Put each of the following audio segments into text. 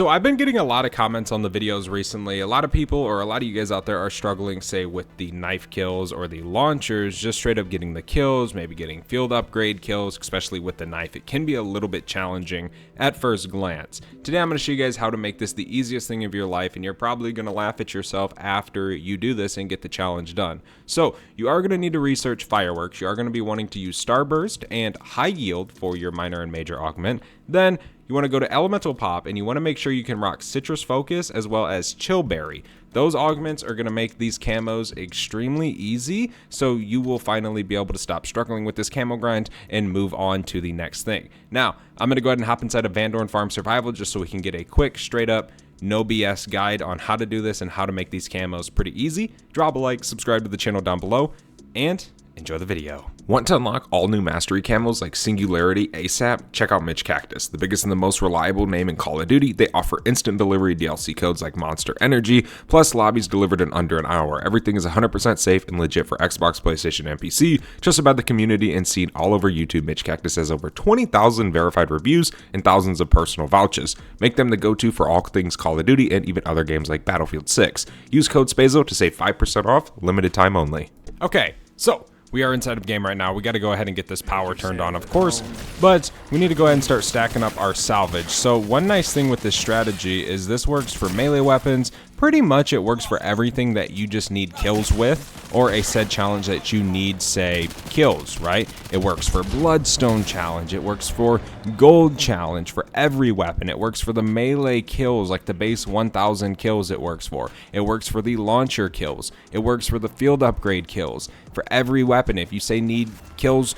So I've been getting a lot of comments on the videos recently. A lot of people, or a lot of you guys out there, are struggling, say, with the knife kills or the launchers, just straight up getting the kills, maybe getting field upgrade kills, especially with the knife. It can be a little bit challenging at first glance. Today I'm going to show you guys how to make this the easiest thing of your life, and you're probably going to laugh at yourself after you do this and get the challenge done. So you are going to need to research fireworks. You are going to be wanting to use Starburst and High Yield for your minor and major augment. Then you want to go to Elemental Pop, and you want to make sure you can rock Citrus Focus as well as Chillberry. Those augments are going to make these camos extremely easy, so you will finally be able to stop struggling with this camo grind and move on to the next thing. Now, I'm going to go ahead and hop inside of Van Dorn Farm Survival just so we can get a quick, straight up, no BS guide on how to do this and how to make these camos pretty easy. Drop a like, subscribe to the channel down below, and enjoy the video. Want to unlock all new mastery camos like Singularity ASAP? Check out Mitch Cactus, the biggest and the most reliable name in Call of Duty. They offer instant delivery DLC codes like Monster Energy, plus lobbies delivered in under an hour. Everything is 100% safe and legit for Xbox, PlayStation, and PC. Just about the community and seen all over YouTube, Mitch Cactus has over 20,000 verified reviews and thousands of personal vouchers. Make them the go-to for all things Call of Duty and even other games like Battlefield 6. Use code SPAZO to save 5% off, limited time only. Okay, so we are inside of game right now. We got to go ahead and get this power turned on, of course, but we need to go ahead and start stacking up our salvage. So one nice thing with this strategy is this works for melee weapons. Pretty much it works for everything that you just need kills with, or a said challenge that you need, say, kills, right? It works for Bloodstone challenge, it works for Gold challenge, for every weapon. It works for the melee kills, like the base 1000 kills it works for. It works for the launcher kills. It works for the field upgrade kills. For every weapon, if you say need kills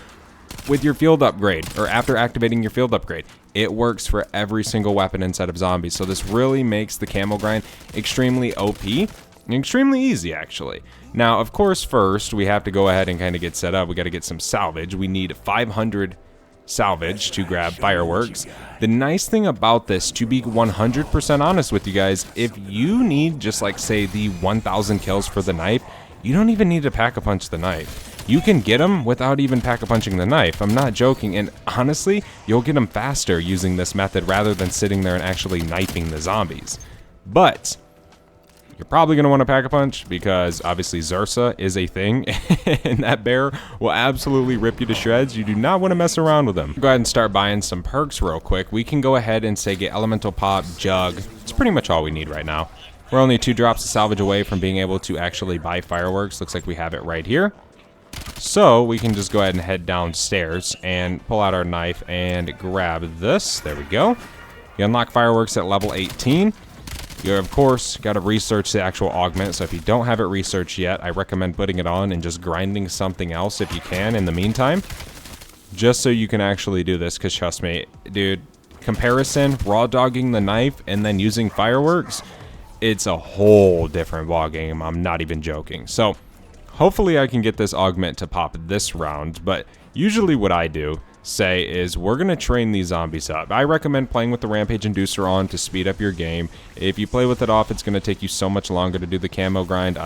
with your field upgrade, or after activating your field upgrade, it works for every single weapon inside of zombies. So this really makes the camo grind extremely OP and extremely easy, actually. Now, of course, first we have to go ahead and kind of get set up. We got to get some salvage. We need 500 salvage to grab fireworks. The nice thing about this, to be 100% honest with you guys, if you need just like, say, the 1000 kills for the knife, you don't even need to pack-a-punch the knife. You can get them without even pack-a-punching the knife. I'm not joking, and honestly, you'll get them faster using this method rather than sitting there and actually knifing the zombies. But you're probably going to want to pack-a-punch because obviously Zursa is a thing, and that bear will absolutely rip you to shreds. You do not want to mess around with them. Go ahead and start buying some perks real quick. We can go ahead and say get Elemental Pop, Jug. It's pretty much all we need right now. We're only 2 drops of salvage away from being able to actually buy fireworks. Looks like we have it right here. So we can just go ahead and head downstairs and pull out our knife and grab this. There we go. You unlock fireworks at level 18. You, of course, got to research the actual augment. So if you don't have it researched yet, I recommend putting it on and just grinding something else if you can in the meantime. Just so you can actually do this, because trust me, dude, comparison, raw dogging the knife and then using fireworks, it's a whole different ballgame. I'm not even joking. So hopefully I can get this augment to pop this round, but usually what I do, say, is we're going to train these zombies up. I recommend playing with the Rampage Inducer on to speed up your game. If you play with it off, it's going to take you so much longer to do the camo grind.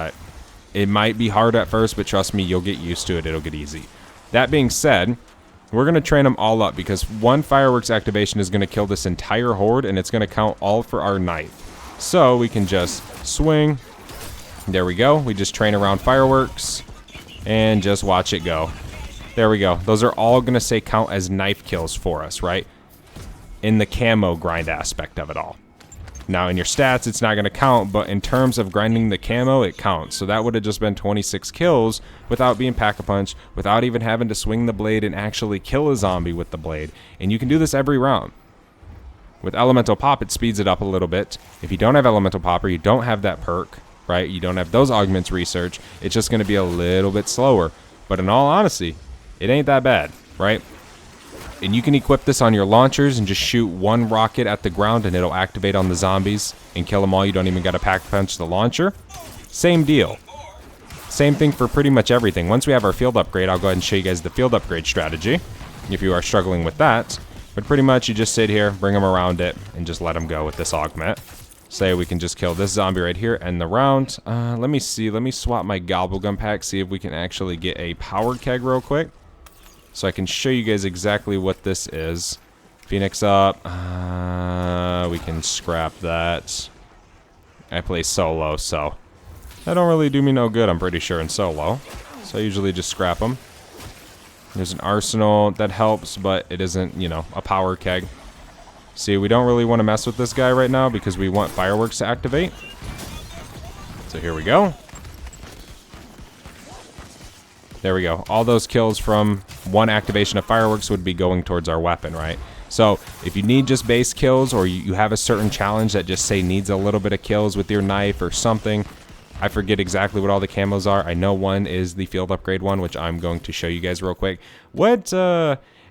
It might be hard at first, but trust me, you'll get used to it. It'll get easy. That being said, we're going to train them all up because one fireworks activation is going to kill this entire horde, and it's going to count all for our knife. So we can just swing. There we go. We just train around fireworks and just watch it go. There we go. Those are all going to say count as knife kills for us, right? In the camo grind aspect of it all. Now in your stats, it's not going to count, but in terms of grinding the camo, it counts. So that would have just been 26 kills without being pack-a-punch, without even having to swing the blade and actually kill a zombie with the blade. And you can do this every round. With Elemental Pop, it speeds it up a little bit. If you don't have Elemental Pop or you don't have that perk, right, you don't have those augments research, it's just going to be a little bit slower. But in all honesty, it ain't that bad, right? And you can equip this on your launchers and just shoot one rocket at the ground and it'll activate on the zombies and kill them all. You don't even got to pack-punch the launcher. Same deal. Same thing for pretty much everything. Once we have our field upgrade, I'll go ahead and show you guys the field upgrade strategy if you are struggling with that. But pretty much you just sit here, bring them around it, and just let them go with this augment. Say we can just kill this zombie right here, end the round. Let me see. Let me swap my Gobblegum pack, see if we can actually get a Power Keg real quick. So I can show you guys exactly what this is. Phoenix up. We can scrap that. I play solo, so that don't really do me no good, I'm pretty sure, in solo. So I usually just scrap them. There's an arsenal that helps, but it isn't, you know, a power keg. See, we don't really want to mess with this guy right now because we want fireworks to activate. So here we go. There we go. All those kills from one activation of fireworks would be going towards our weapon, right? So if you need just base kills, or you have a certain challenge that just say needs a little bit of kills with your knife or something, I forget exactly what all the camos are. I know one is the field upgrade one, which I'm going to show you guys real quick. What,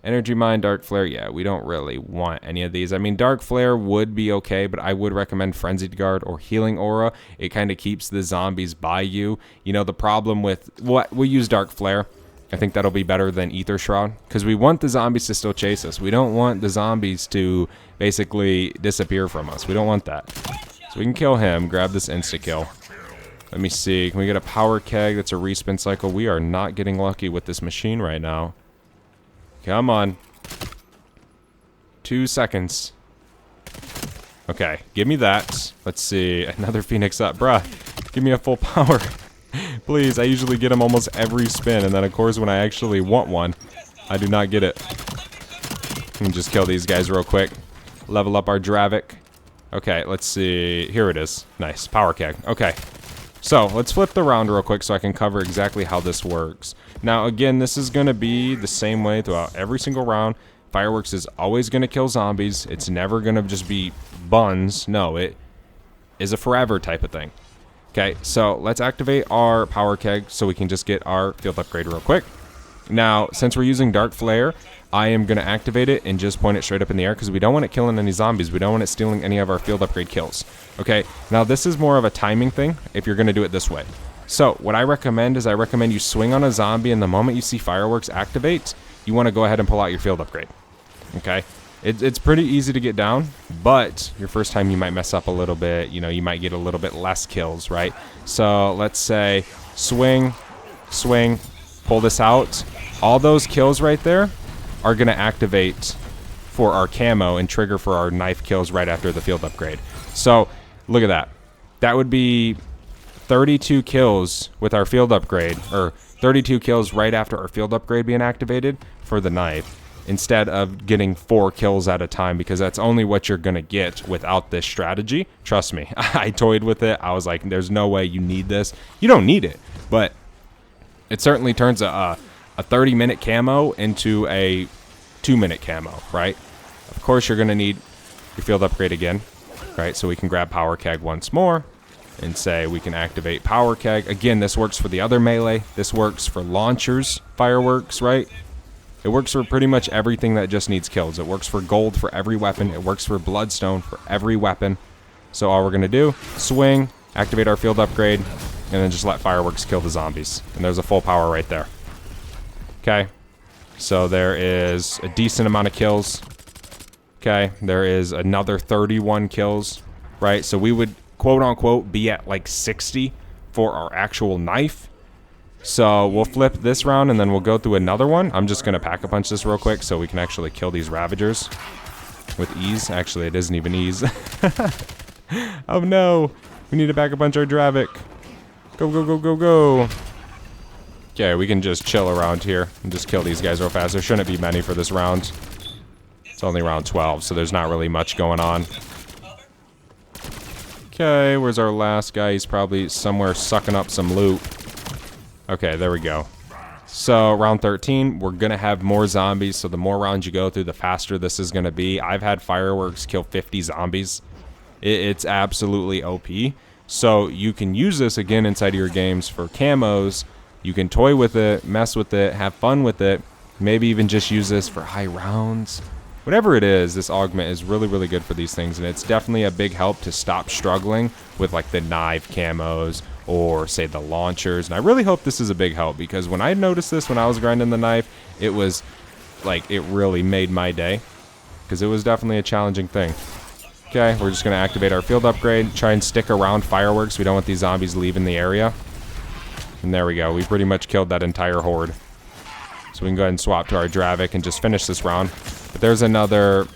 energy mine, dark flare? Yeah, we don't really want any of these. I mean, dark flare would be okay, but I would recommend frenzied guard or healing aura. It kind of keeps the zombies by you. You know, the problem with what we use dark flare, I think that'll be better than Ether Shroud, because we want the zombies to still chase us. We don't want the zombies to basically disappear from us. We don't want that. So we can kill him, grab this insta-kill. Let me see. Can we get a power keg? That's a respin cycle. We are not getting lucky with this machine right now. Come on. 2 seconds. Okay, give me that. Let's see. Another Phoenix up. Bruh, give me a full power. Please, I usually get them almost every spin, and then of course when I actually want one, I do not get it. We can just kill these guys real quick. Level up our Dravik. Okay, let's see. Here it is. Nice. Power keg. Okay. So, let's flip the round real quick so I can cover exactly how this works. Now, again, this is going to be the same way throughout every single round. Fireworks is always going to kill zombies. It's never going to just be buns. No, it is a forever type of thing. Okay, so let's activate our power keg so we can just get our field upgrade real quick. Now, since we're using dark flare, I am going to activate it and just point it straight up in the air because we don't want it killing any zombies. We don't want it stealing any of our field upgrade kills. Okay, now this is more of a timing thing if you're going to do it this way. So what I recommend is you swing on a zombie, and the moment you see fireworks activate, you want to go ahead and pull out your field upgrade. Okay, it's pretty easy to get down, but your first time you might mess up a little bit. You know, you might get a little bit less kills, right? So let's say swing, pull this out. All those kills right there are going to activate for our camo and trigger for our knife kills right after the field upgrade. So look at that. That would be 32 kills with our field upgrade, or 32 kills right after our field upgrade being activated for the knife, instead of getting 4 kills at a time, because that's only what you're going to get without this strategy. Trust me, I toyed with it. I was like, there's no way you need this. You don't need it, but it certainly turns a 30-minute camo into a 2-minute camo, right? Of course, you're going to need your field upgrade again, right? So we can grab Power Keg once more and say we can activate Power Keg. Again, this works for the other melee. This works for launchers, fireworks, right? It works for pretty much everything that just needs kills. It works for gold for every weapon. It works for bloodstone for every weapon. So all we're going to do, swing, activate our field upgrade, and then just let fireworks kill the zombies. And there's a full power right there. Okay. So there is a decent amount of kills. Okay. There is another 31 kills, right? So we would, quote unquote, be at like 60 for our actual knife. So we'll flip this round and then we'll go through another one. I'm just going to pack a punch this real quick so we can actually kill these Ravagers with ease. Actually, it isn't even ease. Oh no. We need to pack a punch our Dravik. Go, go, go, go, go. Okay, we can just chill around here and just kill these guys real fast. There shouldn't be many for this round. It's only round 12, so there's not really much going on. Okay, where's our last guy? He's probably somewhere sucking up some loot. Okay, there we go. So, round 13, we're going to have more zombies, so the more rounds you go through, the faster this is going to be. I've had fireworks kill 50 zombies. It's absolutely OP. So, you can use this, again, inside of your games for camos. You can toy with it, mess with it, have fun with it. Maybe even just use this for high rounds. Whatever it is, this augment is really, really good for these things, and it's definitely a big help to stop struggling with, like, the knife camos or, say, the launchers. And I really hope this is a big help, because when I noticed this when I was grinding the knife, it was, like, it really made my day, because it was definitely a challenging thing. Okay, we're just going to activate our field upgrade, try and stick around fireworks. We don't want these zombies leaving the area. And there we go. We pretty much killed that entire horde. So we can go ahead and swap to our Dravik and just finish this round. But there's another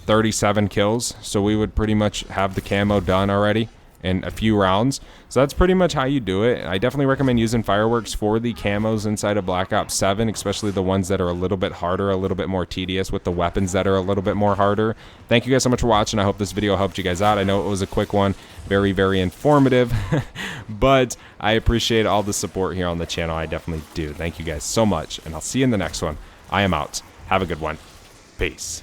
37 kills, so we would pretty much have the camo done already in a few rounds. So that's pretty much how you do it. I definitely recommend using fireworks for the camos inside of Black Ops 7, especially the ones that are a little bit harder, a little bit more tedious, with the weapons that are a little bit more harder. Thank you guys so much for watching. I hope this video helped you guys out. I know it was a quick one, very, very informative, but I appreciate all the support here on the channel. I definitely do. Thank you guys so much, and I'll see you in the next one. I am out. Have a good one. Peace.